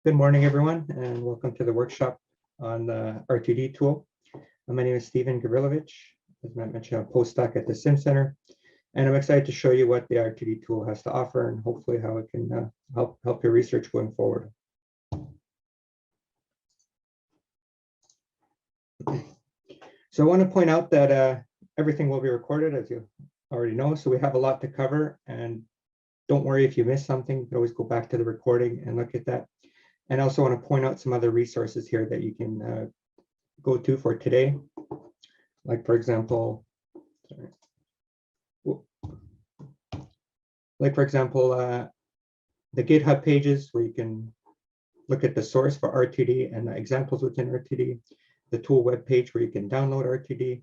Good morning, everyone, and welcome to the workshop on the R2D tool. My name is Stevan Gavrilovic. As Matt mentioned, I'm a postdoc at the SimCenter, and I'm excited to show you what the R2D tool has to offer and hopefully how it can help your research going forward. So I want to point out that everything will be recorded, as you already know, so we have a lot to cover, and don't worry if you miss something. You can always go back to the recording and look at that. And I also want to point out some other resources here that you can go to for today. Like, for example, the GitHub pages where you can look at the source for R2D and the examples within R2D, the tool web page where you can download R2D,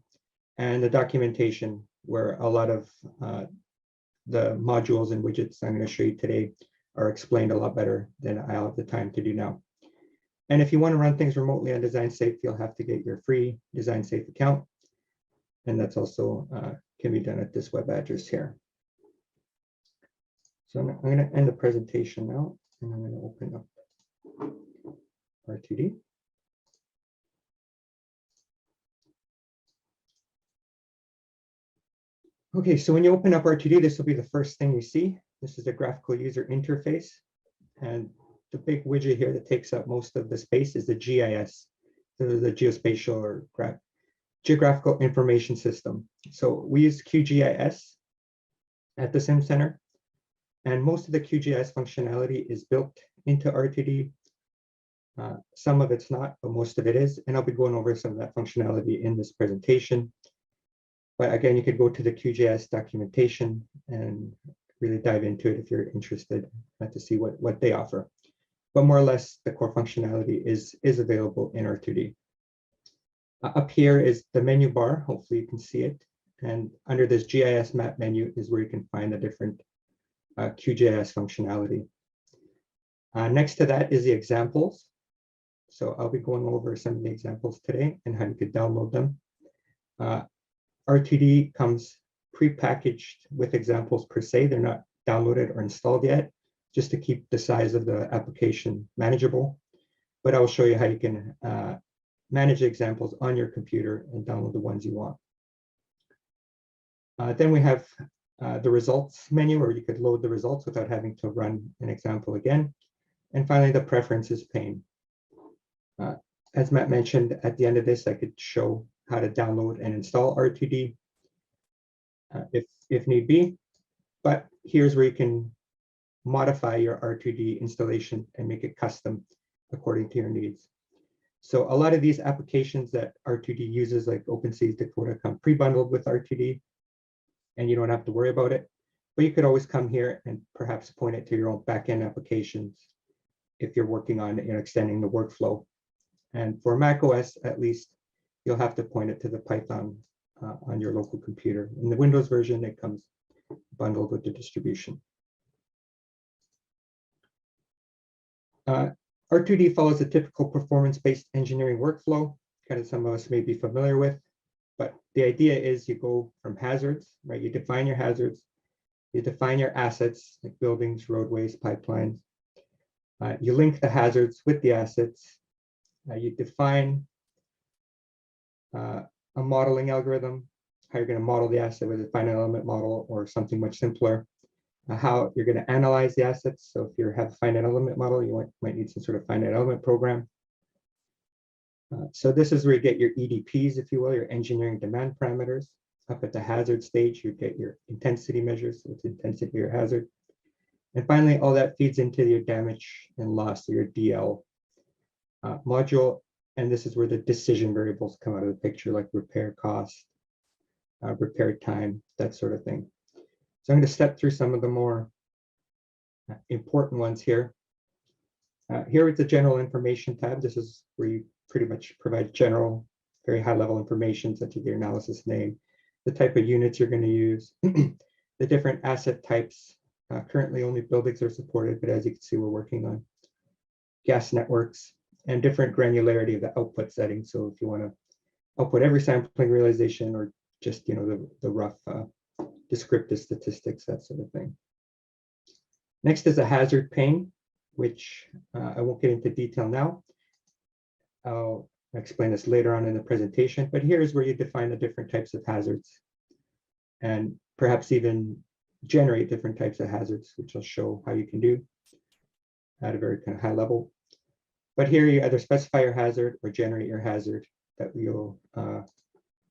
and the documentation where a lot of the modules and widgets I'm going to show you today are explained a lot better than I have the time to do now. And if you want to run things remotely on DesignSafe, you'll have to get your free DesignSafe account. And that's also can be done at this web address here. So I'm going to end the presentation now, and I'm going to open up R2D. Okay, so when you open up R2D, this will be the first thing you see. This is a graphical user interface. And the big widget here that takes up most of the space is the GIS, the geospatial or geographical information system. So we use QGIS at the SimCenter, and most of the QGIS functionality is built into R2D. Some of it's not, but most of it is, and I'll be going over some of that functionality in this presentation. But again, you could go to the QGIS documentation and really dive into it if you're interested to see what they offer. But more or less, the core functionality is available in R2D. Up here is the menu bar. Hopefully you can see it. And under this GIS map menu is where you can find the different QGIS functionality. Next to that is the examples. So I'll be going over some of the examples today and how you could download them. R2D comes pre-packaged with examples per se. They're not downloaded or installed yet, just to keep the size of the application manageable. But I will show you how you can manage the examples on your computer and download the ones you want. Then we have the results menu, where you could load the results without having to run an example again. And finally, the preferences pane. As Matt mentioned, at the end of this, I could show how to download and install R2D if need be. But here's where you can modify your R2D installation and make it custom according to your needs. So a lot of these applications that R2D uses, like OpenSea's Dakota, come pre-bundled with R2D, and you don't have to worry about it. But you could always come here and perhaps point it to your own backend applications if you're working on extending the workflow. And for macOS, at least, you'll have to point it to the Python on your local computer. In the Windows version, it comes bundled with the distribution. R2D follows a typical performance-based engineering workflow, kind of some of us may be familiar with, but the idea is you go from hazards, right? You define your hazards, you define your assets, like buildings, roadways, pipelines. You link the hazards with the assets. You define a modeling algorithm, how you're going to model the asset with a finite element model or something much simpler, how you're going to analyze the assets. So if you have a finite element model, you might need some sort of finite element program. So this is where you get your EDPs, if you will, your engineering demand parameters. Up at the hazard stage, you get your intensity measures, so it's intensity of your hazard. And finally, all that feeds into your damage and loss, or your DL module. And this is where the decision variables come out of the picture, like repair cost, repair time, that sort of thing. So I'm going to step through some of the more important ones here. Here is the general information tab. This is where you pretty much provide general, very high level information, such as your analysis name, the type of units you're going to use, the different asset types. Currently only buildings are supported, but as you can see, we're working on gas networks and different granularity of the output settings. So if you want to output every sampling realization or just the rough descriptive statistics, that sort of thing. Next is a hazard pane. which I won't get into detail now. I'll explain this later on in the presentation, but here's where you define the different types of hazards and perhaps even generate different types of hazards, which I'll show how you can do at a very kind of high level. But here you either specify your hazard or generate your hazard that you'll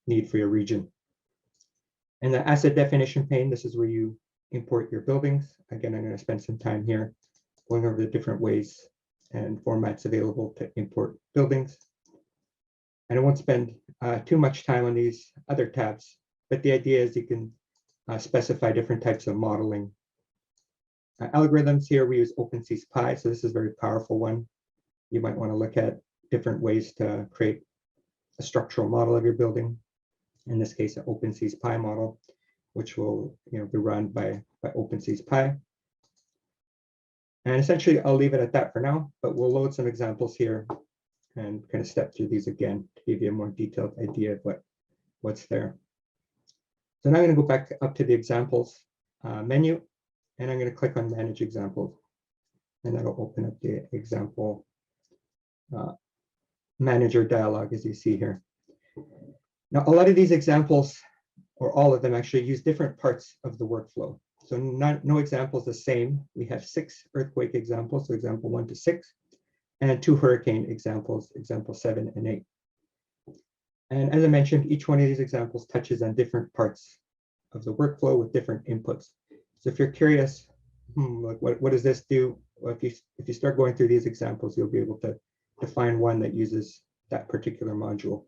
need for your region. And the asset definition pane, this is where you import your buildings. Again, I'm going to spend some time here going over the different ways and formats available to import buildings. And I won't spend too much time on these other tabs, but the idea is you can specify different types of modeling algorithms. Here we use OpenSea's Pi, so this is a very powerful one. You might want to look at different ways to create a structural model of your building. In this case, an OpenSea's Pi model, which will be run by OpenSea's Pi. And essentially, I'll leave it at that for now, but we'll load some examples here and kind of step through these again to give you a more detailed idea of what's there. So now I'm going to go back up to the examples menu, and I'm going to click on Manage Examples. And that'll open up the example manager dialog, as you see here. Now, a lot of these examples, or all of them actually, use different parts of the workflow. So no example is the same. We have 6 earthquake examples, so example 1 to 6, and 2 hurricane examples, example 7 and 8. And as I mentioned, each one of these examples touches on different parts of the workflow with different inputs. So if you're curious, like what does this do? Well, if you start going through these examples, you'll be able to find one that uses that particular module.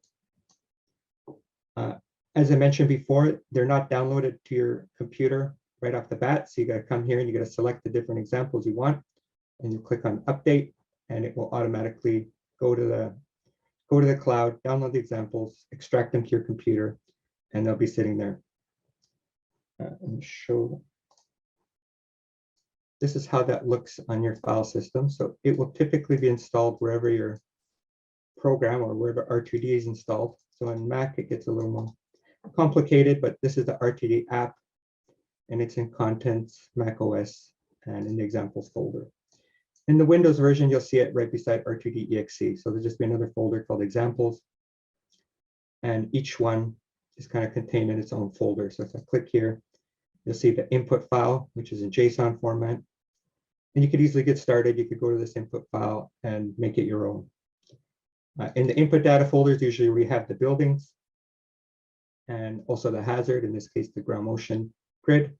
As I mentioned before, they're not downloaded to your computer right off the bat. So you got to come here and you got to select the different examples you want, and you click on Update, and it will automatically go to the cloud, download the examples, extract them to your computer, and they'll be sitting there. And show. This is how that looks on your file system. So it will typically be installed wherever your program or wherever R2D is installed. So on Mac, it gets a little more complicated, but this is the R2D app, and it's in Contents, Mac OS, and in the Examples folder. In the Windows version, you'll see it right beside R2D exe. So there'll just be another folder called Examples, and each one is kind of contained in its own folder. So if I click here, you'll see the input file, which is in JSON format. And you could easily get started. You could go to this input file and make it your own. In the input data folders, usually we have the buildings and also the hazard, in this case, the ground motion grid.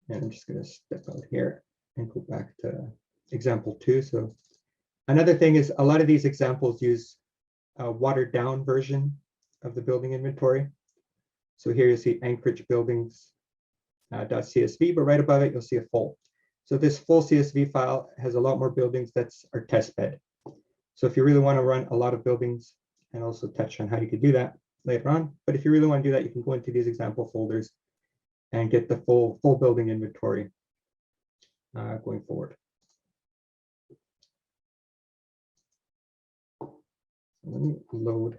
And I'm just going to step out here and go back to example 2. So another thing is a lot of these examples use a watered down version of the building inventory. So here you see Anchorage buildings .csv, but right above it, you'll see a full. So this full CSV file has a lot more buildings. That's our test bed. So if you really want to run a lot of buildings, and also touch on how you could do that later on, but if you really want to do that, you can go into these example folders and get the full building inventory going forward. So let me load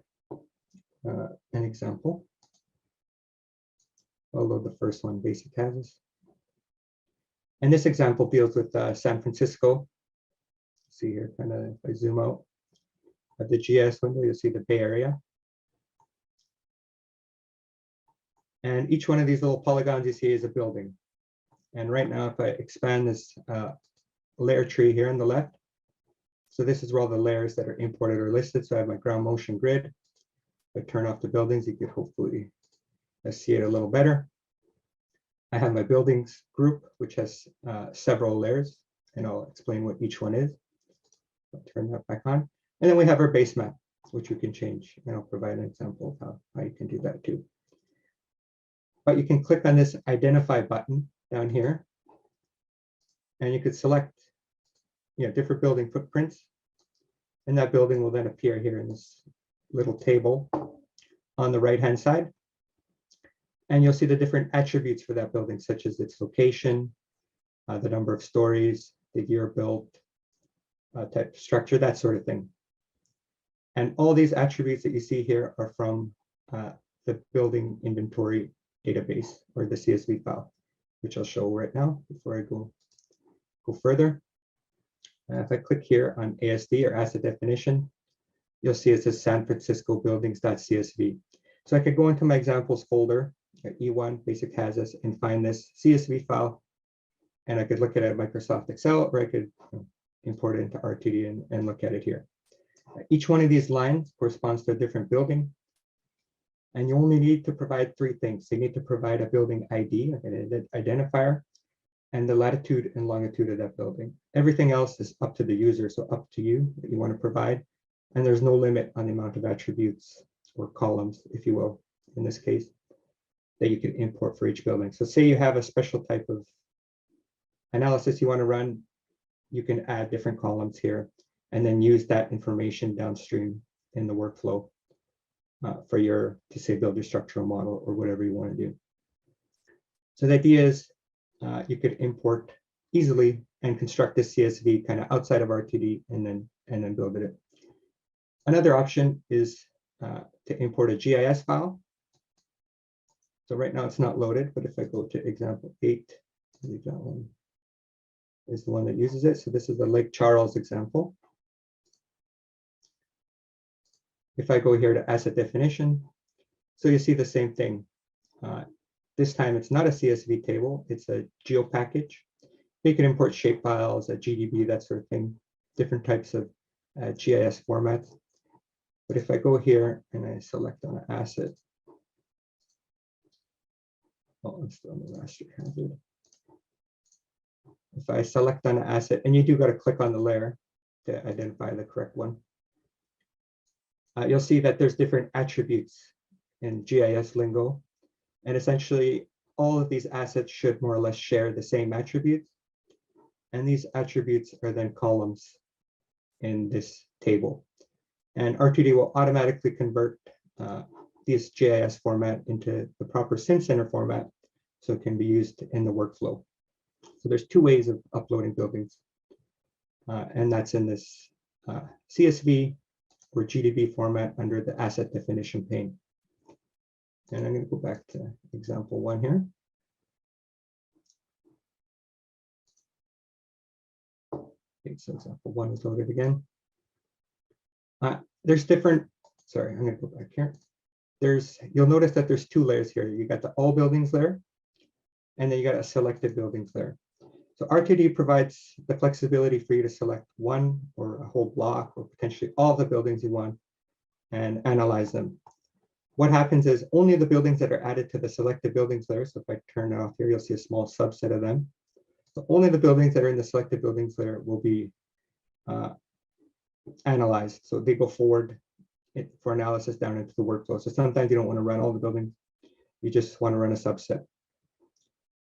an example. I'll load the first one, basic hazards. And this example deals with San Francisco. See here, kind of, if I zoom out at the GIS window, you'll see the Bay Area. And each one of these little polygons you see is a building. And right now, if I expand this layer tree here on the left, so this is where all the layers that are imported are listed. So I have my ground motion grid. If I turn off the buildings, you could hopefully see it a little better. I have my buildings group, which has several layers, and I'll explain what each one is. I'll turn that back on. And then we have our base map, which we can change, and I'll provide an example of how you can do that too. But you can click on this identify button down here, and you could select different building footprints, and that building will then appear here in this little table on the right-hand side. And you'll see the different attributes for that building, such as its location, the number of stories, the year built, type of structure, that sort of thing. And all these attributes that you see here are from the building inventory database, or the CSV file, which I'll show right now before I go further. If I click here on ASD or asset definition, you'll see it says San Francisco buildings.csv. So I could go into my examples folder at E1 basic HASS and find this CSV file, and I could look at it at Microsoft Excel, or I could import it into R2D and look at it here. Each one of these lines corresponds to a different building, and you only need to provide three things. So you need to provide a building ID, an identifier, and the latitude and longitude of that building. Everything else is up to the user, so up to you that you want to provide. And there's no limit on the amount of attributes or columns, if you will, in this case, that you can import for each building. So say you have a special type of analysis you want to run, you can add different columns here and then use that information downstream in the workflow for your, to say, build your structural model or whatever you want to do. So the idea is you could import easily and construct this CSV kind of outside of R2D and then build it. Another option is to import a GIS file. So right now it's not loaded, but if I go to example 8, I believe that one is the one that uses it. So this is the Lake Charles example. If I go here to asset definition, so you see the same thing. This time it's not a CSV table, it's a geo package. You can import shape files, a GDB, that sort of thing, different types of GIS formats. But if I go here and I select on an asset, oh, I'm still on the raster hazard. If I select on an asset, and you do got to click on the layer to identify the correct one, you'll see that there's different attributes in GIS lingo. And essentially, all of these assets should more or less share the same attributes. And these attributes are then columns in this table. And R2D will automatically convert this GIS format into the proper SimCenter format so it can be used in the workflow. So there's two ways of uploading buildings. And that's in this CSV or GDB format under the asset definition pane. And I'm going to go back to example 1 here. Okay, so example 1 is loaded again. There's different, sorry, I'm going to go back here. You'll notice that there's two layers here. You got the all buildings layer, and then you got a selected buildings layer. So R2D provides the flexibility for you to select one or a whole block or potentially all the buildings you want and analyze them. What happens is only the buildings that are added to the selected buildings layer. So if I turn it off here, you'll see a small subset of them. So only the buildings that are in the selected buildings layer will be analyzed. So they go forward for analysis down into the workflow. So sometimes you don't want to run all the buildings. You just want to run a subset.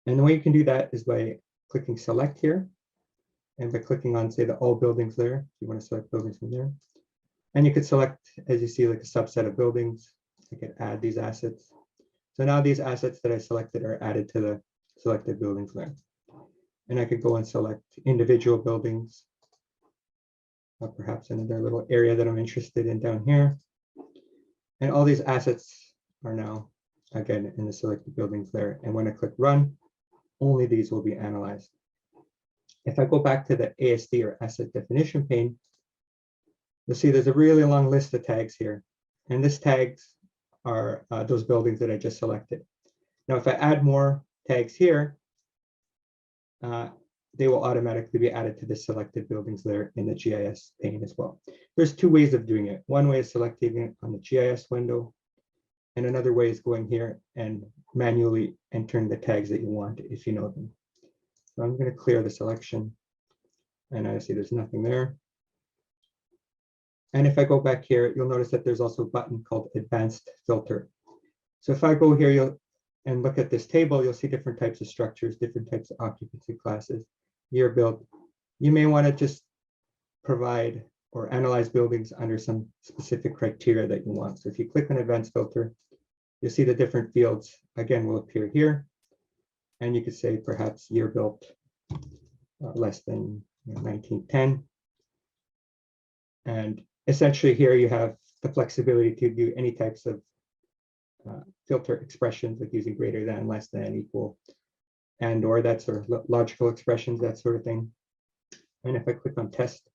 And the way you can do that is by clicking select here. And by clicking on, say, the all buildings layer, you want to select buildings from there. And you could select, as you see, like a subset of buildings. I could add these assets. So now these assets that I selected are added to the selected buildings layer. And I could go and select individual buildings, or perhaps another little area that I'm interested in down here. And all these assets are now, again, in the selected buildings layer. And when I click run, only these will be analyzed. If I go back to the ASD or asset definition pane, you'll see there's a really long list of tags here. And these tags are those buildings that I just selected. Now, if I add more tags here, they will automatically be added to the selected buildings layer in the GIS pane as well. There's two ways of doing it. One way is selecting it on the GIS window, and another way is going here and manually entering the tags that you want if you know them. So I'm going to clear the selection, and I see there's nothing there. And if I go back here, you'll notice that there's also a button called Advanced Filter. So if I go here and look at this table, you'll see different types of structures, different types of occupancy classes, year built. You may want to just provide or analyze buildings under some specific criteria that you want. So if you click on Advanced Filter, you'll see the different fields, again, will appear here. And you could say perhaps year built less than 1910. And essentially here you have the flexibility to do any types of filter expressions, like using greater than, less than, equal, and or that sort of logical expressions, that sort of thing. And if I click on test,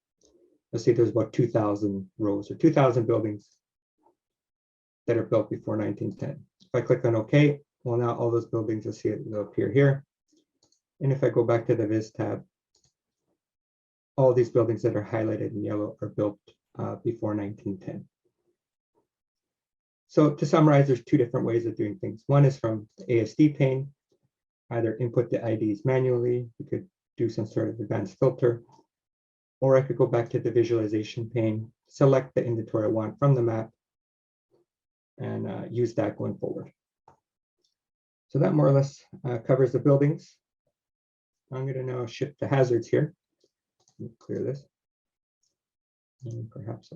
you'll see there's about 2,000 rows or 2,000 buildings that are built before 1910. If I click on OK, well, now all those buildings, you'll see it will appear here. And if I go back to the Viz tab, all these buildings that are highlighted in yellow are built before 1910. So to summarize, there's two different ways of doing things. One is from the ASD pane, either input the IDs manually, you could do some sort of advanced filter, or I could go back to the visualization pane, select the inventory I want from the map, and use that going forward. So that more or less covers the buildings. I'm going to now shift the hazards here. Let me clear this. And perhaps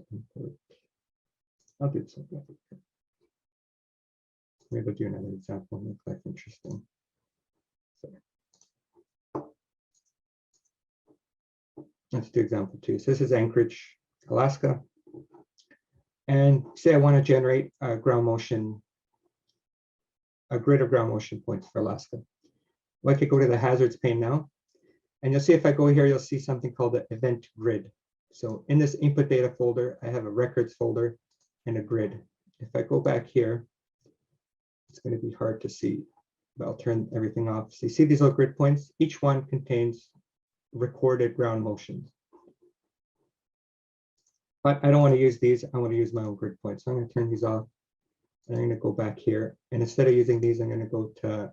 I'll do something. Maybe I'll do another example, make life interesting. So let's do example 2. So this is Anchorage, Alaska. And say I want to generate a ground motion, a grid of ground motion points for Alaska. Well, I could go to the hazards pane now. And you'll see if I go here, you'll see something called the event grid. So in this input data folder, I have a records folder and a grid. If I go back here, it's going to be hard to see, but I'll turn everything off. So you see these little grid points? Each one contains recorded ground motions. But I don't want to use these. I want to use my own grid points. So I'm going to turn these off. And I'm going to go back here. And instead of using these, I'm going to go to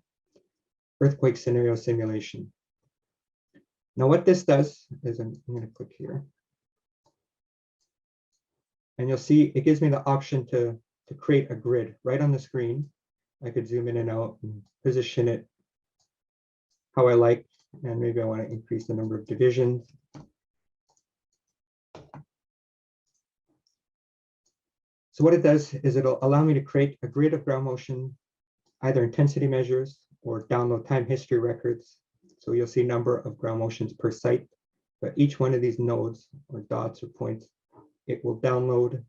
earthquake scenario simulation. Now what this does is I'm going to click here. And you'll see it gives me the option to create a grid right on the screen. I could zoom in and out and position it how I like. And maybe I want to increase the number of divisions. So what it does is it'll allow me to create a grid of ground motion, either intensity measures or download time history records. So you'll see number of ground motions per site, but each one of these nodes or dots or points, it will download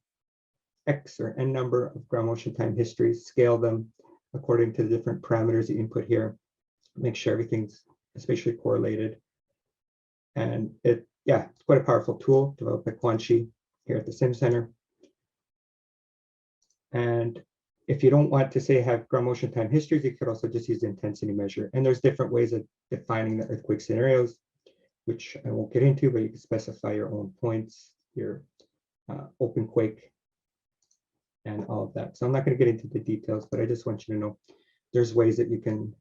X or N number of ground motion time histories, scale them according to the different parameters you input here, make sure everything's spatially correlated. And it's quite a powerful tool developed by Quanchi here at the SimCenter. And if you don't want to say have ground motion time histories, you could also just use the intensity measure. And there's different ways of defining the earthquake scenarios, which I won't get into, but you can specify your own points, your open quake, and all of that. So I'm not going to get into the details, but I just want you to know there's ways that you can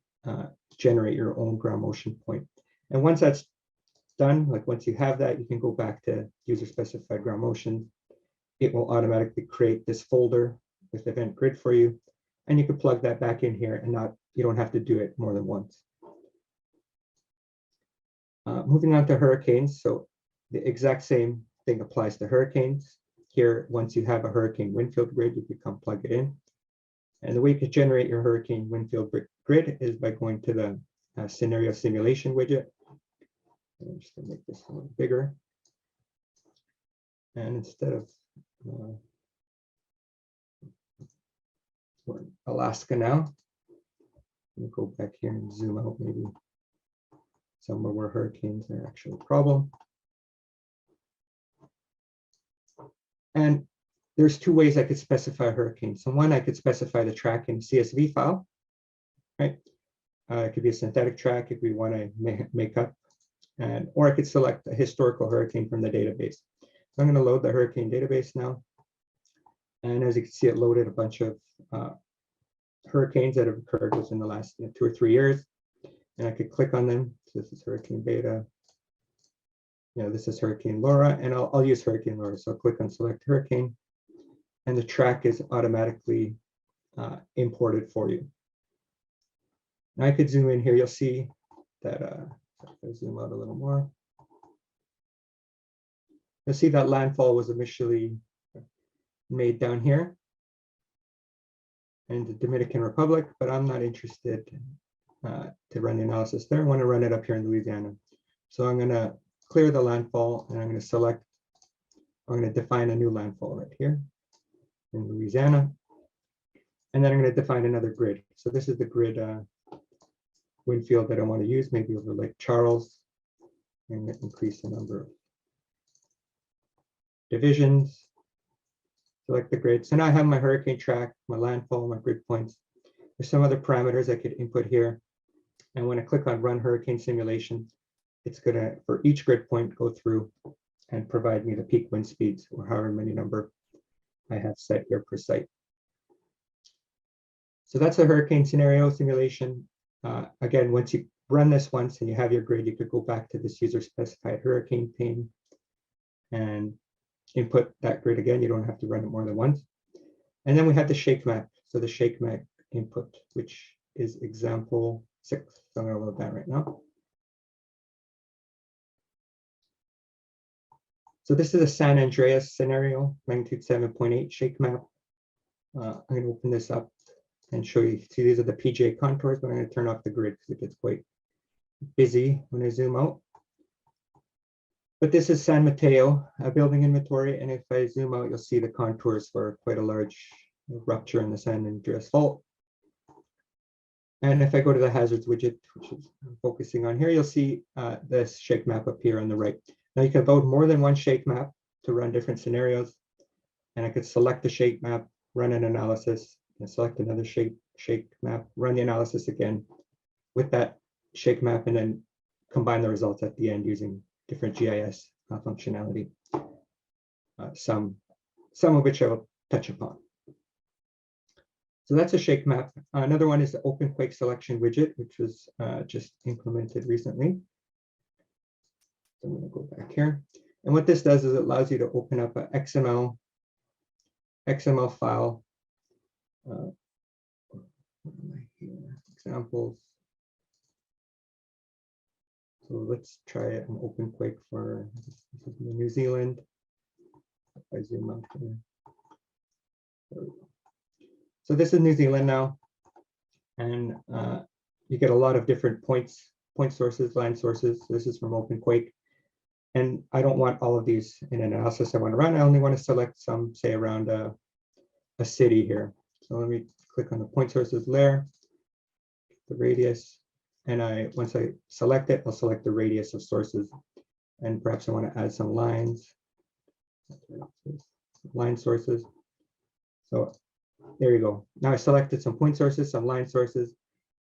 generate your own ground motion point. And once that's done, like once you have that, you can go back to user specified ground motion. It will automatically create this folder with event grid for you, and you can plug that back in here and you don't have to do it more than once. Moving on to hurricanes. So the exact same thing applies to hurricanes. Here, once you have a hurricane Windfield grid, you can come plug it in. And the way you can generate your hurricane Windfield grid is by going to the scenario simulation widget. I'm just going to make this a little bigger. And instead of we're in Alaska now, I'm going to go back here and zoom out maybe somewhere where hurricanes are actually a problem. And there's two ways I could specify a hurricane. So one, I could specify the track in CSV file, right? It could be a synthetic track if we want to make up, or I could select a historical hurricane from the database. So I'm going to load the hurricane database now. And as you can see, it loaded a bunch of hurricanes that have occurred within the last 2 or 3 years. And I could click on them. So this is Hurricane Beta. This is Hurricane Laura, and I'll use Hurricane Laura. So I'll click on select hurricane, and the track is automatically imported for you. Now I could zoom in here. You'll see that, if I zoom out a little more, you'll see that landfall was initially made down here in the Dominican Republic, but I'm not interested to run the analysis there. I want to run it up here in Louisiana. So I'm going to clear the landfall, and I'm going to define a new landfall right here in Louisiana. And then I'm going to define another grid. So this is the grid Windfield that I want to use, maybe over Lake Charles, and increase the number of divisions, select the grid. So now I have my hurricane track, my landfall, my grid points. There's some other parameters I could input here. And when I click on run hurricane simulation, it's gonna, for each grid point, go through and provide me the peak wind speeds or however many number I have set here per site. So that's a hurricane scenario simulation. Again, once you run this once and you have your grid, you could go back to this user specified hurricane pane and input that grid again. You don't have to run it more than once. And then we have the shake map. So the shake map input, which is example 6. So I'm going to load that right now. So this is a San Andreas scenario, magnitude 7.8 shake map. I'm going to open this up and show you. See, these are the PGA contours, but I'm going to turn off the grid because it gets quite busy when I zoom out. But this is San Mateo, a building inventory. And if I zoom out, you'll see the contours for quite a large rupture in the San Andreas fault. And if I go to the hazards widget, which is I'm focusing on here, you'll see this shake map appear on the right. Now you can load more than one shake map to run different scenarios. And I could select the shake map, run an analysis, and select another shake map, run the analysis again with that shake map, and then combine the results at the end using different GIS functionality, some of which I will touch upon. So that's a shake map. Another one is the Open Quake Selection widget, which was just implemented recently. So I'm going to go back here. And what this does is it allows you to open up an XML file. Examples. So let's try it in Open Quake for New Zealand. If I zoom out here. There we go. So this is New Zealand now, and you get a lot of different point sources, line sources. This is from Open Quake, and I don't want all of these in an analysis I want to run. I only want to select some, say, around a city here. So let me click on the point sources layer, the radius, and once I select it, I'll select the radius of sources, and perhaps I want to add some lines, line sources. So there you go. Now I selected some point sources, some line sources,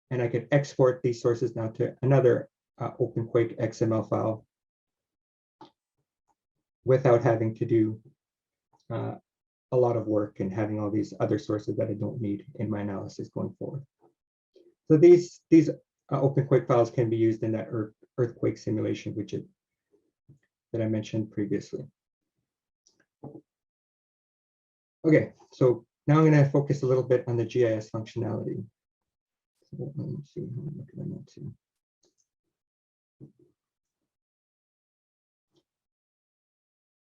and I could export these sources now to another OpenQuake XML file without having to do a lot of work and having all these other sources that I don't need in my analysis going forward. So these OpenQuake files can be used in that earthquake simulation widget that I mentioned previously. Okay, so now I'm going to focus a little bit on the GIS functionality. So let me see how I'm looking at that too.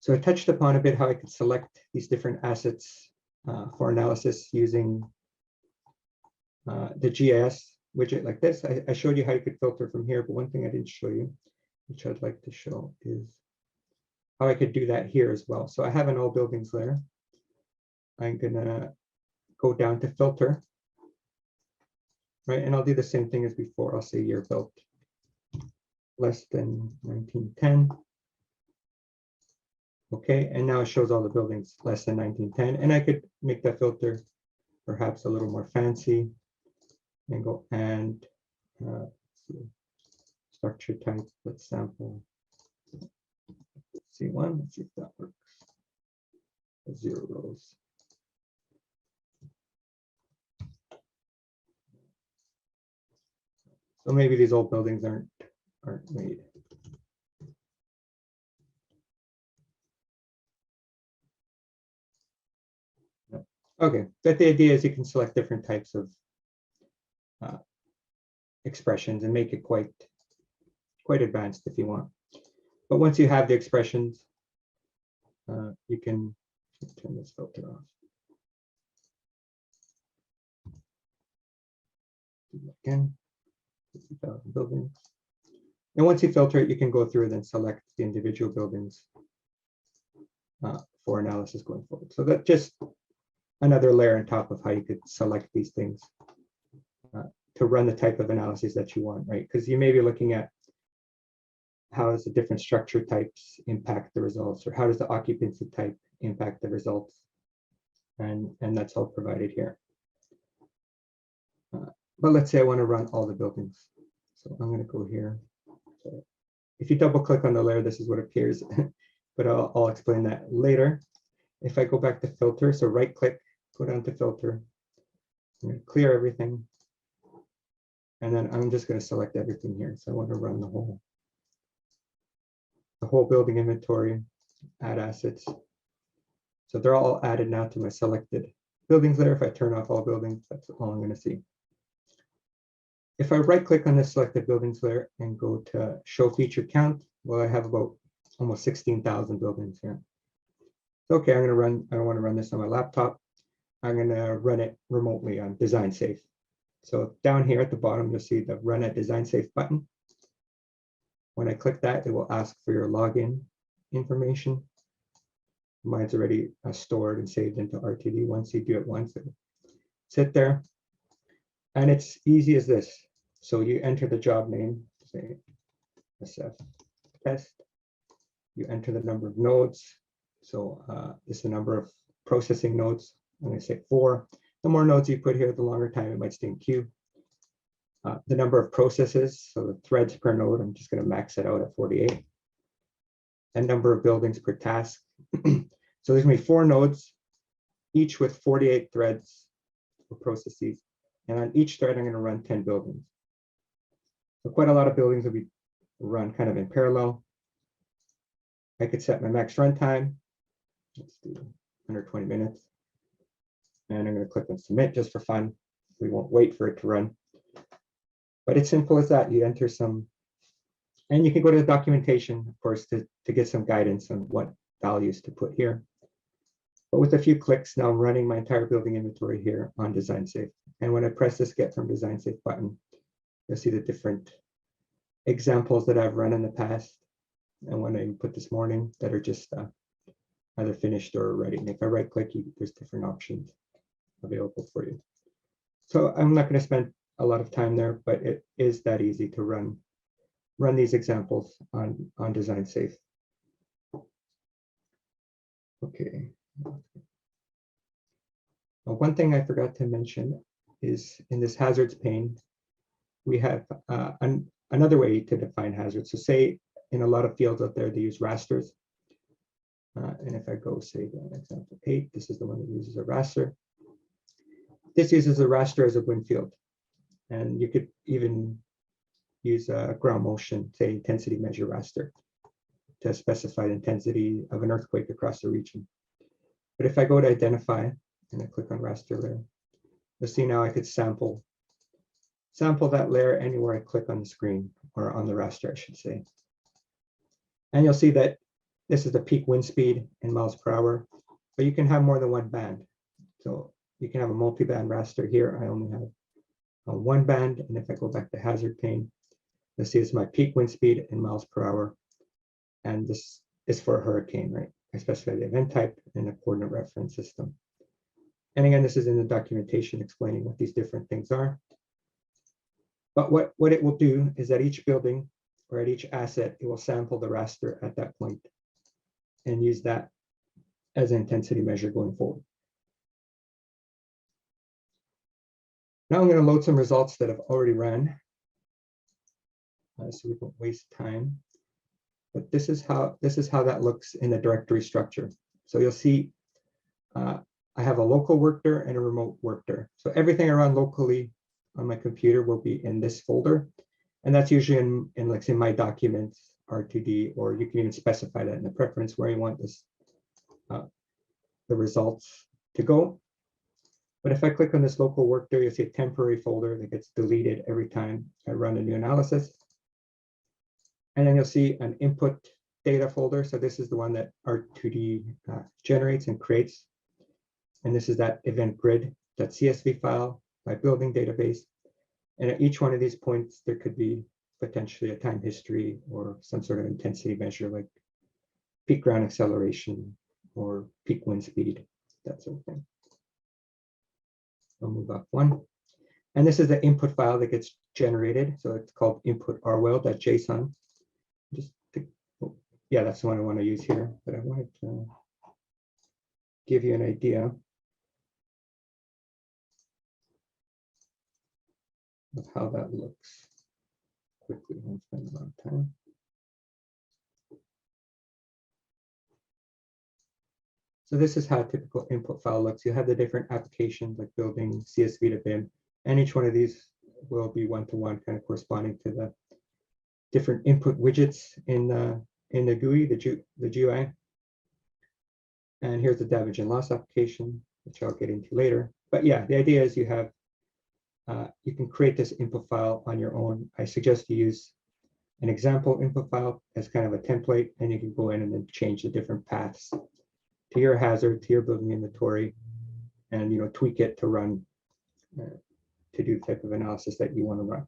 So I touched upon a bit how I could select these different assets for analysis using the GIS widget like this. I showed you how you could filter from here, but one thing I didn't show you, which I'd like to show, is how I could do that here as well. So I have an all buildings layer. I'm gonna go down to filter, right? And I'll do the same thing as before. I'll say year built less than 1910. Okay, and now it shows all the buildings less than 1910. And I could make that filter perhaps a little more fancy and go and structure type, let's sample C1. Let's see if that works. 0 rows. So maybe these old buildings aren't made. Okay, but the idea is you can select different types of expressions and make it quite advanced if you want. But once you have the expressions, you can turn this filter off. Do that again. 50,000 buildings. And once you filter it, you can go through and then select the individual buildings for analysis going forward. So that's just another layer on top of how you could select these things to run the type of analysis that you want, right? Because you may be looking at how does the different structure types impact the results, or how does the occupancy type impact the results? And that's all provided here. But let's say I want to run all the buildings. So I'm going to go here. So if you double click on the layer, this is what appears, but I'll explain that later. If I go back to filter, so right click, go down to filter, I'm going to clear everything. And then I'm just going to select everything here. So I want to run the whole building inventory, add assets. So they're all added now to my selected buildings layer. If I turn off all buildings, that's all I'm going to see. If I right click on this selected buildings layer and go to show feature count, well, I have about almost 16,000 buildings here. Okay, I don't want to run this on my laptop. I'm going to run it remotely on Design Safe. So down here at the bottom, you'll see the Run at Design Safe button. When I click that, it will ask for your login information. Mine's already stored and saved into R2D. Once you do it once, it'll sit there. And it's easy as this. So you enter the job name, say SF test. You enter the number of nodes. So this is the number of processing nodes. I'm going to say 4. The more nodes you put here, the longer time it might stay in queue. The number of processes, so the threads per node, I'm just going to max it out at 48. And number of buildings per task. So there's going to be 4 nodes, each with 48 threads or processes. And on each thread, I'm going to run 10 buildings. So quite a lot of buildings will be run kind of in parallel. I could set my max runtime. Let's do under 20 minutes. And I'm going to click on submit just for fun. We won't wait for it to run. But it's simple as that. You enter some, and you can go to the documentation, of course, to get some guidance on what values to put here. But with a few clicks, now I'm running my entire building inventory here on Design Safe. And when I press this Get from Design Safe button, you'll see the different examples that I've run in the past and when I put this morning that are just either finished or ready. And if I right click, there's different options available for you. So I'm not going to spend a lot of time there, but it is that easy to run these examples on Design Safe. Okay. One thing I forgot to mention is in this hazards pane, we have another way to define hazards. So say in a lot of fields out there, they use rasters. And if I go say to example 8, this is the one that uses a raster. This uses a raster as a Windfield. And you could even use a ground motion, say intensity measure raster, to specify the intensity of an earthquake across the region. But if I go to identify and I click on raster layer, you'll see now I could sample that layer anywhere I click on the screen or on the raster, I should say. And you'll see that this is the peak wind speed in miles per hour, but you can have more than one band. So you can have a multi-band raster here. I only have one band. And if I go back to hazard pane, you'll see it's my peak wind speed in miles per hour. And this is for a hurricane, right? I specify the event type and a coordinate reference system. And again, this is in the documentation explaining what these different things are. But what it will do is at each building or at each asset, it will sample the raster at that point and use that as an intensity measure going forward. Now I'm going to load some results that I've already ran, so we don't waste time. But this is how that looks in the directory structure. So you'll see I have a local workdir and a remote workdir. So everything I run locally on my computer will be in this folder. And that's usually in like say my documents, R2D, or you can even specify that in the preference where you want this the results to go. But if I click on this local workdir, you'll see a temporary folder that gets deleted every time I run a new analysis. And then you'll see an input data folder. So this is the one that R2D generates and creates. And this is that event grid.csv file, my building database. And at each one of these points, there could be potentially a time history or some sort of intensity measure like peak ground acceleration or peak wind speed, that sort of thing. I'll move up one. And this is the input file that gets generated. So it's called input rwell.json. Just yeah, that's the one I want to use here, but I wanted to give you an idea of how that looks quickly. I won't spend a lot of time. So this is how a typical input file looks. You have the different applications like building, CSV to BIM, and each one of these will be one-to-one, kind of corresponding to the different input widgets in the GUI, the GUI. And here's the damage and loss application, which I'll get into later. But yeah, the idea is you have you can create this input file on your own. I suggest you use an example input file as kind of a template, and you can go in and then change the different paths to your hazard, to your building inventory, and tweak it to run to do the type of analysis that you want to run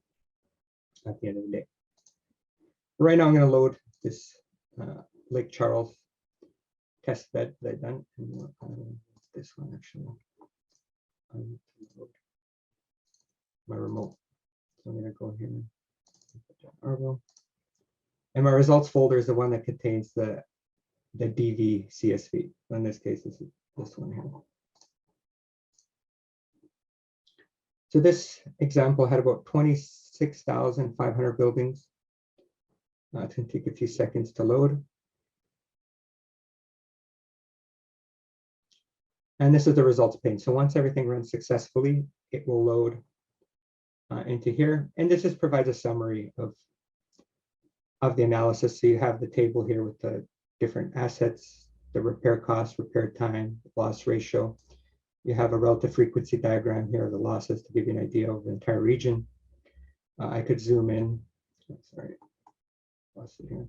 at the end of the day. Right now, I'm going to load this Lake Charles test bed that I've done. This one actually. I need to load my remote. So I'm going to go here and put down and my results folder is the one that contains the DV CSV. In this case, this is this one here. So this example had about 26,500 buildings. It's going to take a few seconds to load. And this is the results pane. So once everything runs successfully, it will load into here. And this just provides a summary of the analysis. So you have the table here with the different assets, the repair cost, repair time, loss ratio. You have a relative frequency diagram here of the losses to give you an idea of the entire region. I could zoom in. Sorry, lost it here.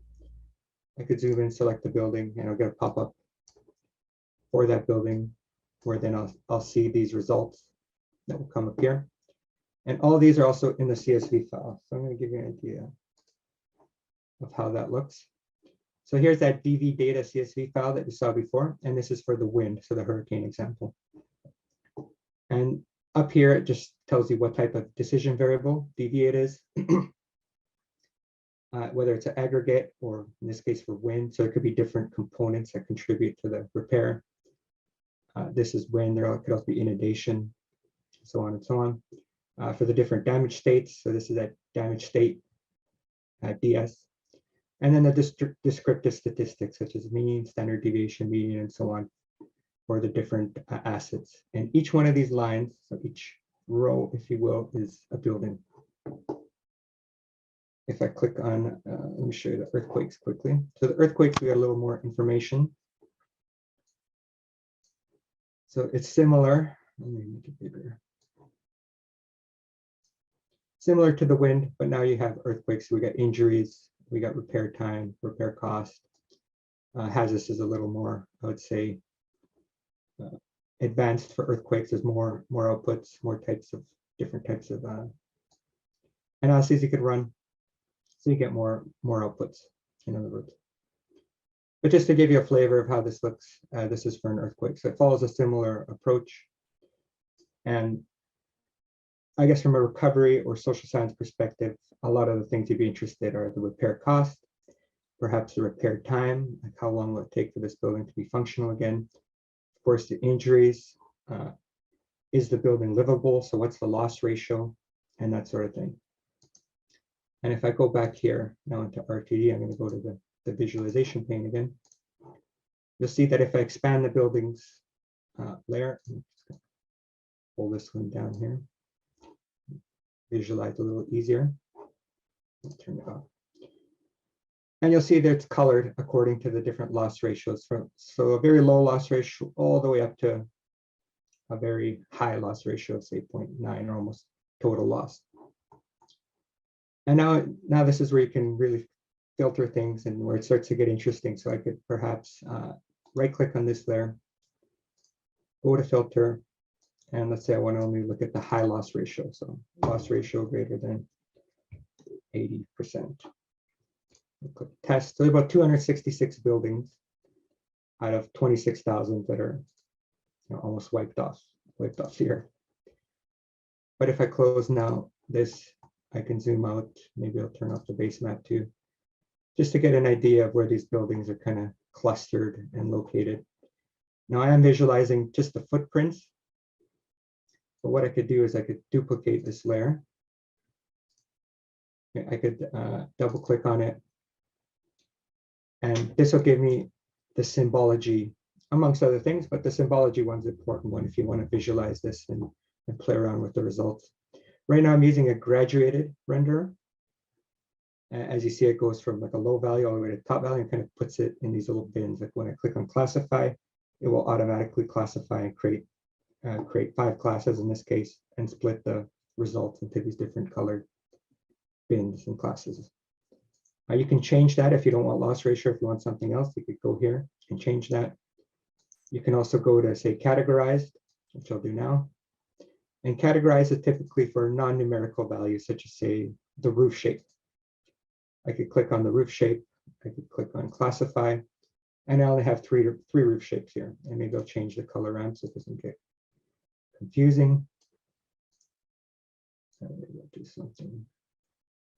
I could zoom in, select the building, and I'll get a pop-up for that building, where then I'll see these results that will come up here. And all of these are also in the CSV file. So I'm going to give you an idea of how that looks. So here's that DV data CSV file that you saw before, and this is for the wind, so the hurricane example. And up here, it just tells you what type of decision variable DV it is, whether it's an aggregate or in this case for wind. So it could be different components that contribute to the repair. This is wind, there could also be inundation, so on and so on. For the different damage states, so this is that damage state DS. And then the descriptive statistics such as mean, standard deviation, median, and so on for the different assets. And each one of these lines, so each row, if you will, is a building. If I click on, let me show you the earthquakes quickly. So the earthquakes, we got a little more information. So it's similar, let me make it bigger. Similar to the wind, but now you have earthquakes. So we got injuries, we got repair time, repair cost. Hazardous is a little more, I would say, advanced for earthquakes. There's more outputs, more types of different types of analyses you could run. So you get more outputs, in other words. But just to give you a flavor of how this looks, this is for an earthquake. So it follows a similar approach. And I guess from a recovery or social science perspective, a lot of the things you'd be interested are the repair cost, perhaps the repair time, like how long will it take for this building to be functional again. Of course, the injuries, is the building livable? So what's the loss ratio and that sort of thing. And if I go back here now into R2D, I'm going to go to the visualization pane again. You'll see that if I expand the buildings layer, I'm just going to pull this one down here, visualize a little easier. I'll turn it off. And you'll see that it's colored according to the different loss ratios. So a very low loss ratio all the way up to a very high loss ratio of say 0.9 or almost total loss. And now this is where you can really filter things and where it starts to get interesting. So I could perhaps right click on this layer, go to filter, and let's say I want to only look at the high loss ratio. So loss ratio greater than 80%. Click test. So about 266 buildings out of 26,000 that are almost wiped off here. But if I close now this, I can zoom out. Maybe I'll turn off the base map too. just to get an idea of where these buildings are kind of clustered and located. Now I am visualizing just the footprints. But what I could do is I could duplicate this layer. I could double click on it. And this will give me the symbology, amongst other things, but the symbology one's an important one if you want to visualize this and play around with the results. Right now I'm using a graduated renderer. As you see, it goes from like a low value all the way to top value and kind of puts it in these little bins. Like when I click on classify, it will automatically classify and create 5 classes in this case and split the results into these different colored bins and classes. You can change that if you don't want loss ratio. If you want something else, you could go here and change that. You can also go to say categorized, which I'll do now. And categorize is typically for non-numerical values, such as say the roof shape. I could click on the roof shape. I could click on classify, and I only have three roof shapes here. And maybe I'll change the color around so it doesn't get confusing. Maybe I'll do something.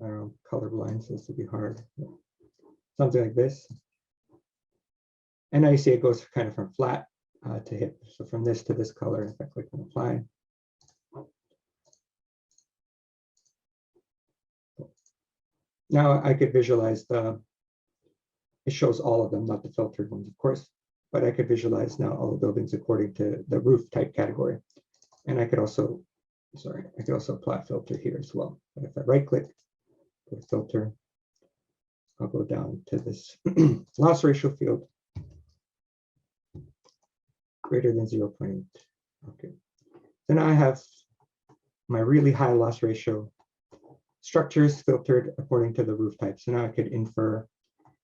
I don't know, colorblind, so this will be hard. Something like this. And now you see it goes kind of from flat to hip. So from this to this color, if I click on apply. Now I could visualize it shows all of them, not the filtered ones, of course, but I could visualize now all the buildings according to the roof type category. And I could also, I could also apply a filter here as well. But if I right click, go to filter, I'll go down to this loss ratio field, greater than 0.8. Okay. So now I have my really high loss ratio structures filtered according to the roof type. So now I could infer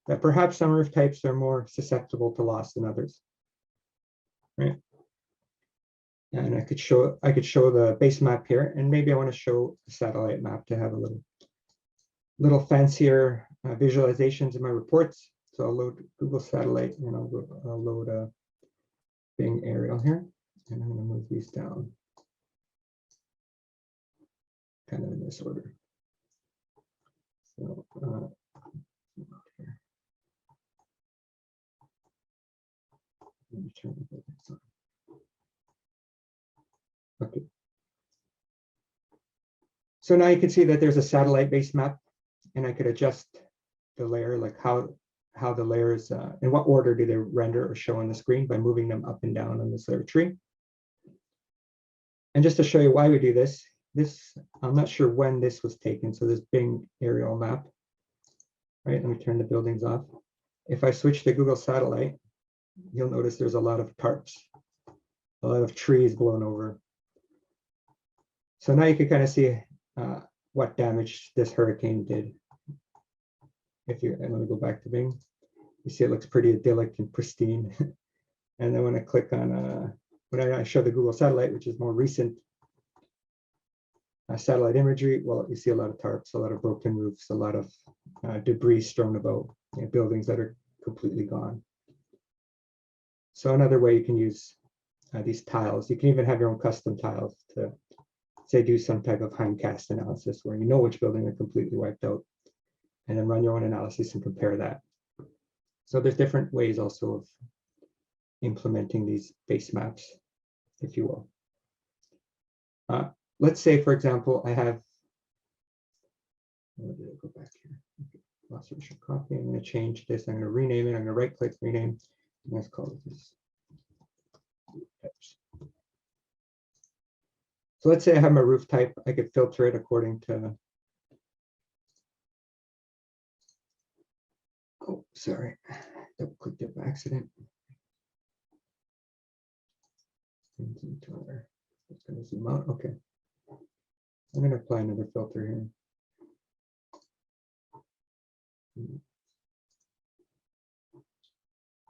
that perhaps some roof types are more susceptible to loss than others, right? And I could show the base map here, and maybe I want to show a satellite map to have a little fancier visualizations in my reports. So I'll load Google Satellite, and I'll load a BEng aerial here, and I'm going to move these down, kind of in this order. So here. Let me turn the buildings on. Okay. So now you can see that there's a satellite-based map, and I could adjust the layer, like how the layers, in what order do they render or show on the screen by moving them up and down on this layer tree. And just to show you why we do this, I'm not sure when this was taken. So this BEng aerial map, right? Let me turn the buildings off. If I switch to Google Satellite, you'll notice there's a lot of tarps, a lot of trees blown over. So now you can kind of see what damage this hurricane did. And let me go back to BEng. You see it looks pretty idyllic and pristine. And then when I click on, when I show the Google Satellite, which is more recent satellite imagery, well, you see a lot of tarps, a lot of broken roofs, a lot of debris strewn about, buildings that are completely gone. So another way you can use these tiles, you can even have your own custom tiles to say do some type of hindcast analysis where you know which building are completely wiped out, and then run your own analysis and compare that. So there's different ways also of implementing these base maps, if you will. Let's say, for example, I have, where did I go back here? Okay. Loss ratio copy. I'm going to change this. I'm going to rename it. I'm going to right click, rename. And let's call it this. So let's say I have my roof type. I could filter it according to, oh, sorry, double clicked it by accident. It's going to zoom out. Okay. I'm going to apply another filter here.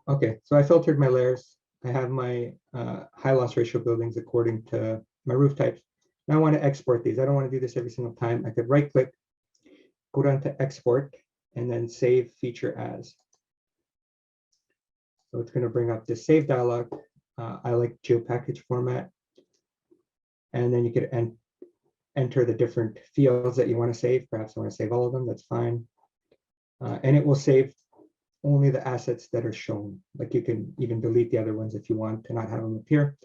Okay, so I filtered my layers. I have my high loss ratio buildings according to my roof types. Now I want to export these. I don't want to do this every single time. I could right click, go down to export, and then save feature as. So it's going to bring up this save dialog. I like GeoPackage format. And then you could enter the different fields that you want to save. Perhaps I want to save all of them. That's fine. And it will save only the assets that are shown. Like you can even delete the other ones if you want to not have them appear,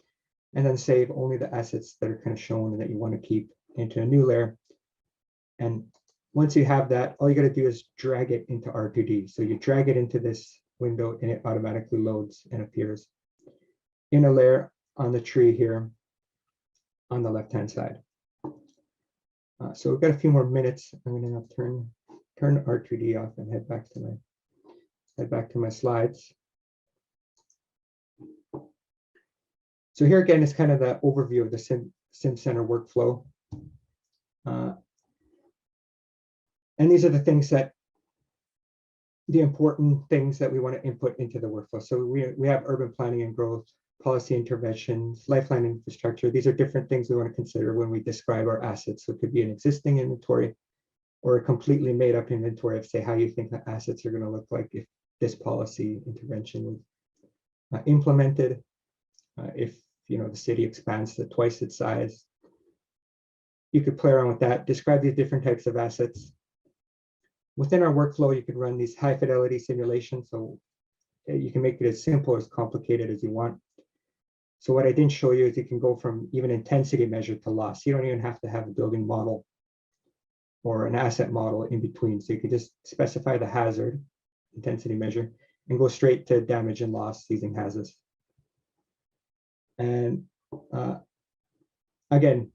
and then save only the assets that are kind of shown and that you want to keep into a new layer. And once you have that, all you got to do is drag it into R2D. So you drag it into this window and it automatically loads and appears in a layer on the tree here on the left-hand side. So we've got a few more minutes. I'm going to turn R2D off and head back to my slides. So here again is kind of the overview of the SimCenter workflow. And these are the things the important things that we want to input into the workflow. So we have urban planning and growth, policy interventions, lifeline infrastructure. These are different things we want to consider when we describe our assets. So it could be an existing inventory or a completely made up inventory of, say, how you think the assets are going to look like if this policy intervention was implemented, if the city expands to twice its size. You could play around with that, describe these different types of assets. Within our workflow, you could run these high fidelity simulations. So you can make it as simple or as complicated as you want. So what I didn't show you is you can go from even intensity measure to loss. You don't even have to have a building model or an asset model in between. So you could just specify the hazard intensity measure and go straight to damage and loss using hazards. And again,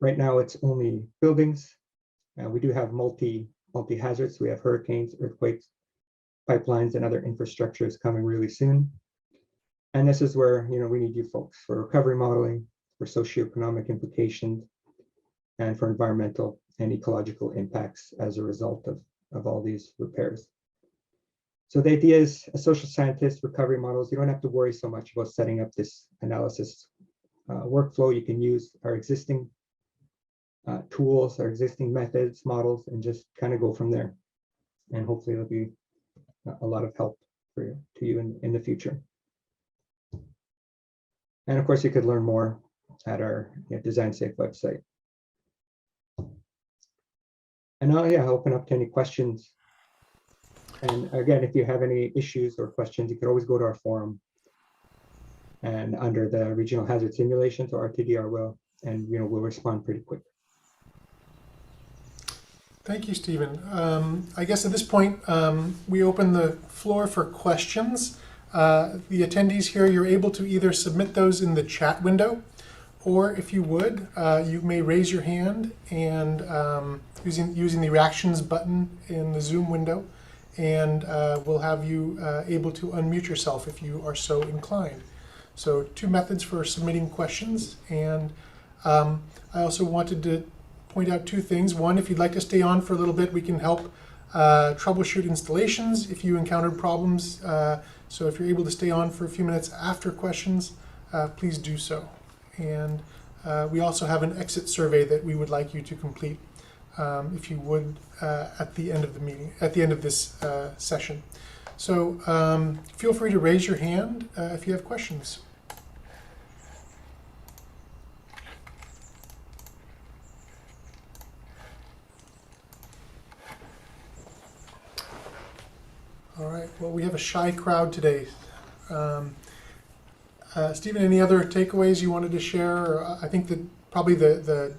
right now it's only buildings. We do have multi-hazards. We have hurricanes, earthquakes, pipelines, and other infrastructures coming really soon. And this is where we need you folks for recovery modeling, for socioeconomic implications, and for environmental and ecological impacts as a result of all these repairs. So the idea is, a social scientist, recovery models, you don't have to worry so much about setting up this analysis workflow. You can use our existing tools, our existing methods, models, and just kind of go from there. And hopefully it'll be a lot of help to you in the future. And of course, you could learn more at our Design Safe website. And now, I'll open up to any questions. And again, if you have any issues or questions, you can always go to our forum and under the regional hazard simulations or RTD will, and we'll respond pretty quick. Thank you, Steven. I guess at this point, we open the floor for questions. The attendees here, you're able to either submit those in the chat window, or if you would, you may raise your hand and using the reactions button in the Zoom window, and we'll have you able to unmute yourself if you are so inclined. So 2 methods for submitting questions. And I also wanted to point out 2 things. One, if you'd like to stay on for a little bit, we can help troubleshoot installations if you encountered problems. So if you're able to stay on for a few minutes after questions, please do so. And we also have an exit survey that we would like you to complete, if you would, at the end of the meeting, at the end of this session. So feel free to raise your hand if you have questions. All right, well, we have a shy crowd today. Steven, any other takeaways you wanted to share? I think that probably the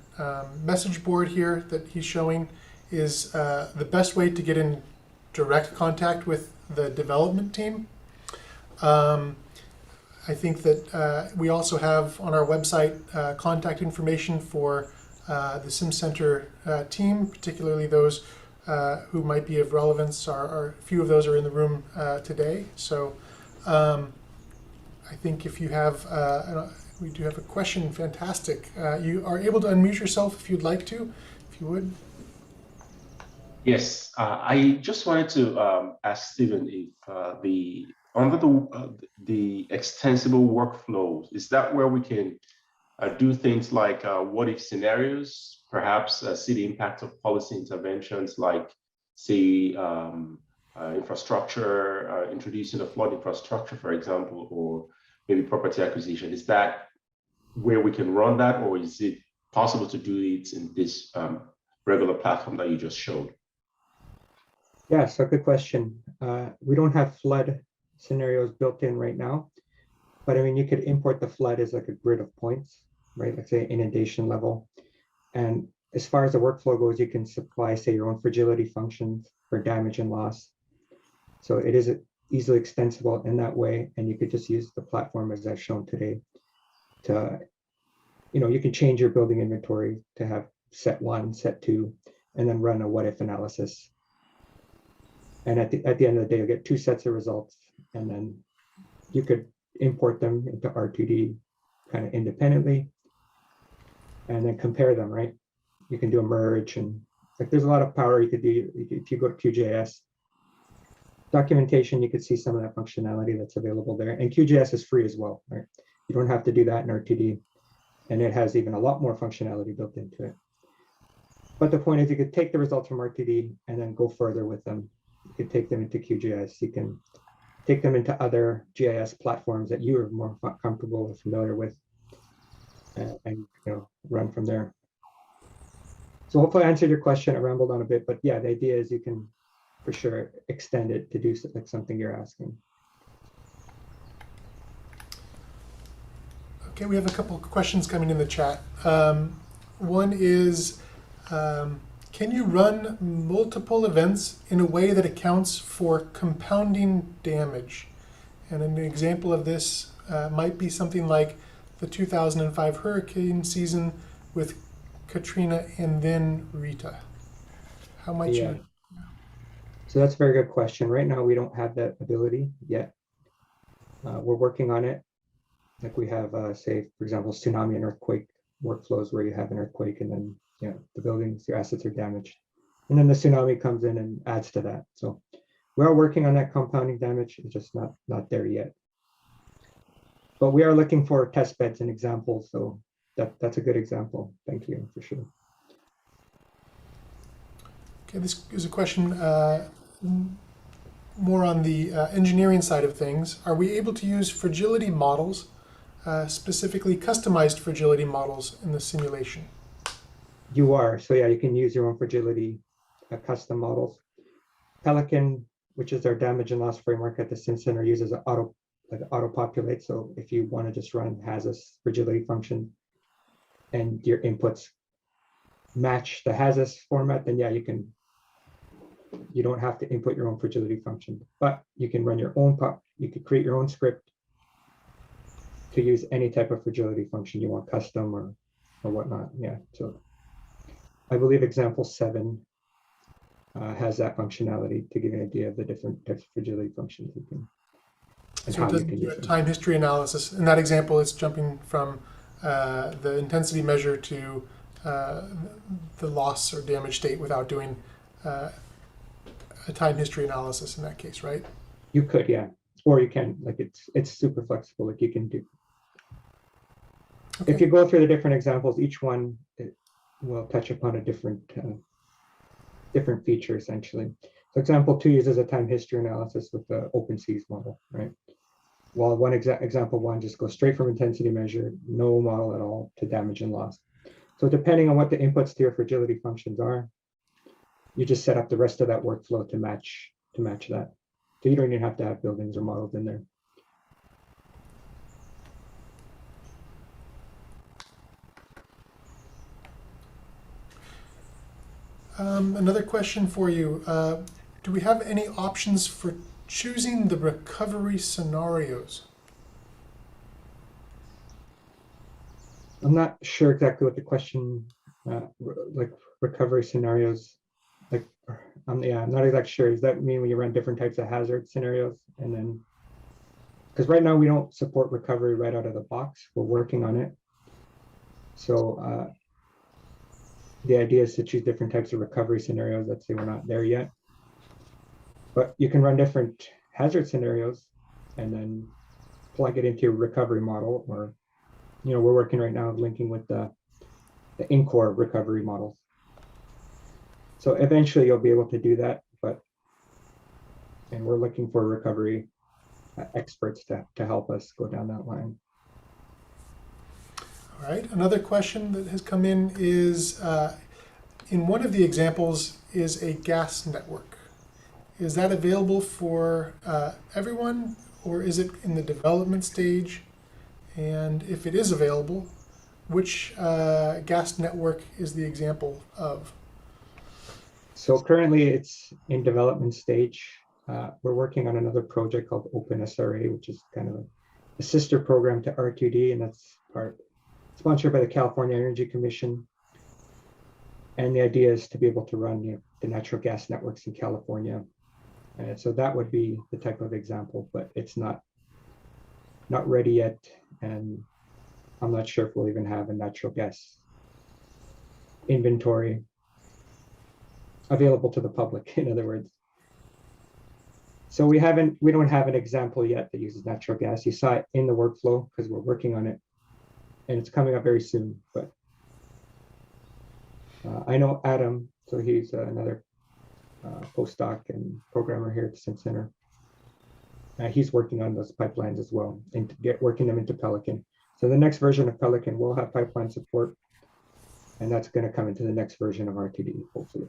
message board here that he's showing is the best way to get in direct contact with the development team. I think that we also have on our website contact information for the SimCenter team, particularly those who might be of relevance. A few of those are in the room today. So I think if you have, we do have a question, fantastic. You are able to unmute yourself if you'd like to, if you would. Yes, I just wanted to ask Steven if under the extensible workflows, is that where we can do things like what if scenarios, perhaps see the impact of policy interventions like, say, infrastructure, introducing a flood infrastructure, for example, or maybe property acquisition? Is that where we can run that, or is it possible to do it in this regular platform that you just showed? Yeah, so good question. We don't have flood scenarios built in right now, but I mean, you could import the flood as like a grid of points, right? Let's say inundation level. And as far as the workflow goes, you can supply, say, your own fragility functions for damage and loss. So it is easily extensible in that way. And you could just use the platform as I've shown today to, you can change your building inventory to have set 1, set 2, and then run a what if analysis. And at the end of the day, you'll get 2 sets of results, and then you could import them into R2D kind of independently and then compare them, right? You can do a merge, and like there's a lot of power you could do. If you go to QGIS documentation, you could see some of that functionality that's available there. And QGIS is free as well, right? You don't have to do that in R2D, and it has even a lot more functionality built into it. But the point is, you could take the results from R2D and then go further with them. You could take them into QGIS. You can take them into other GIS platforms that you are more comfortable or familiar with, and run from there. So hopefully I answered your question. I rambled on a bit, but yeah, the idea is you can for sure extend it to do like something you're asking. Okay, we have a couple of questions coming in the chat. One is, can you run multiple events in a way that accounts for compounding damage? And an example of this might be something like the 2005 hurricane season with Katrina and then Rita. How might you? So that's a very good question. Right now, we don't have that ability yet. We're working on it. Like we have, say, for example, tsunami and earthquake workflows where you have an earthquake and then the buildings, your assets are damaged. And then the tsunami comes in and adds to that. So we are working on that compounding damage. It's just not there yet. But we are looking for test beds and examples. So that's a good example. Thank you, for sure. Okay, this is a question more on the engineering side of things. Are we able to use fragility models, specifically customized fragility models in the simulation? You are. So yeah, you can use your own fragility custom models. Pelican, which is our damage and loss framework at the SimCenter, uses an auto-populate. So if you want to just run HASIS fragility function and your inputs match the HASIS format, then yeah, you don't have to input your own fragility function, but you can run your own you could create your own script to use any type of fragility function you want, custom or whatnot. Yeah, so I believe example 7 has that functionality to give you an idea of the different types of fragility functions you can. So it doesn't do a time history analysis. In that example, it's jumping from the intensity measure to the loss or damage state without doing a time history analysis in that case, right? You could, yeah. Or you can, like it's super flexible, like you can do. Okay. If you go through the different examples, each one will touch upon a different feature essentially. So example 2 uses a time history analysis with the OpenSeas model, right? While example 1 just goes straight from intensity measure, no model at all, to damage and loss. So depending on what the inputs to your fragility functions are, you just set up the rest of that workflow to match that. So you don't even have to have buildings or models in there. Another question for you. Do we have any options for choosing the recovery scenarios? I'm not sure exactly what the question, like recovery scenarios, like, I'm not exactly sure. Does that mean when you run different types of hazard scenarios? And then, because right now we don't support recovery right out of the box. We're working on it. So the idea is to choose different types of recovery scenarios. Let's say we're not there yet. But you can run different hazard scenarios and then plug it into your recovery model. Or, we're working right now linking with the in-core recovery models. So eventually you'll be able to do that, and we're looking for recovery experts to help us go down that line. All right, another question that has come in is, in one of the examples is a gas network. is that available for everyone, or is it in the development stage? And if it is available, which gas network is the example of? So currently it's in development stage. We're working on another project called OpenSRA, which is kind of a sister program to R2D, and that's sponsored by the California Energy Commission. And the idea is to be able to run the natural gas networks in California. And so that would be the type of example, but it's not ready yet. And I'm not sure if we'll even have a natural gas inventory available to the public, in other words. So we don't have an example yet that uses natural gas. You saw it in the workflow because we're working on it, and it's coming up very soon. But I know Adam, so he's another postdoc and programmer here at the SimCenter. He's working on those pipelines as well and working them into Pelican. So the next version of Pelican will have pipeline support, and that's going to come into the next version of R2D, hopefully,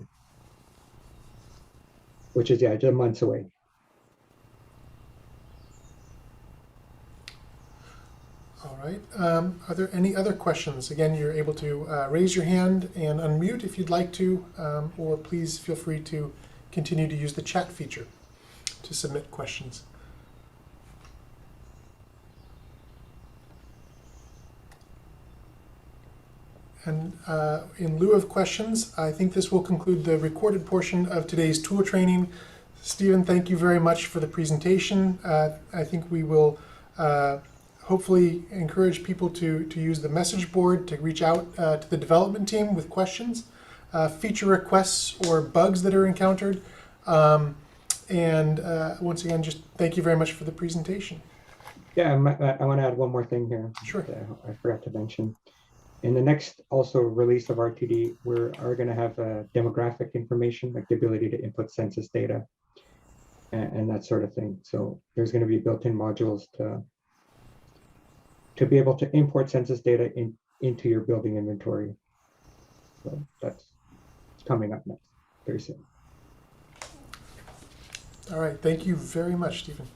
which is just months away. All right. Are there any other questions? Again, you're able to raise your hand and unmute if you'd like to, or please feel free to continue to use the chat feature to submit questions. And in lieu of questions, I think this will conclude the recorded portion of today's tool training. Stevan, thank you very much for the presentation. I think we will hopefully encourage people to use the message board to reach out to the development team with questions, feature requests, or bugs that are encountered. And once again, just thank you very much for the presentation. Yeah, I want to add one more thing here. Sure. I forgot to mention. In the next also release of R2D, we are going to have demographic information, like the ability to input census data and that sort of thing. So there's going to be built-in modules to be able to import census data into your building inventory. So that's coming up next, very soon. All right, thank you very much, Stevan.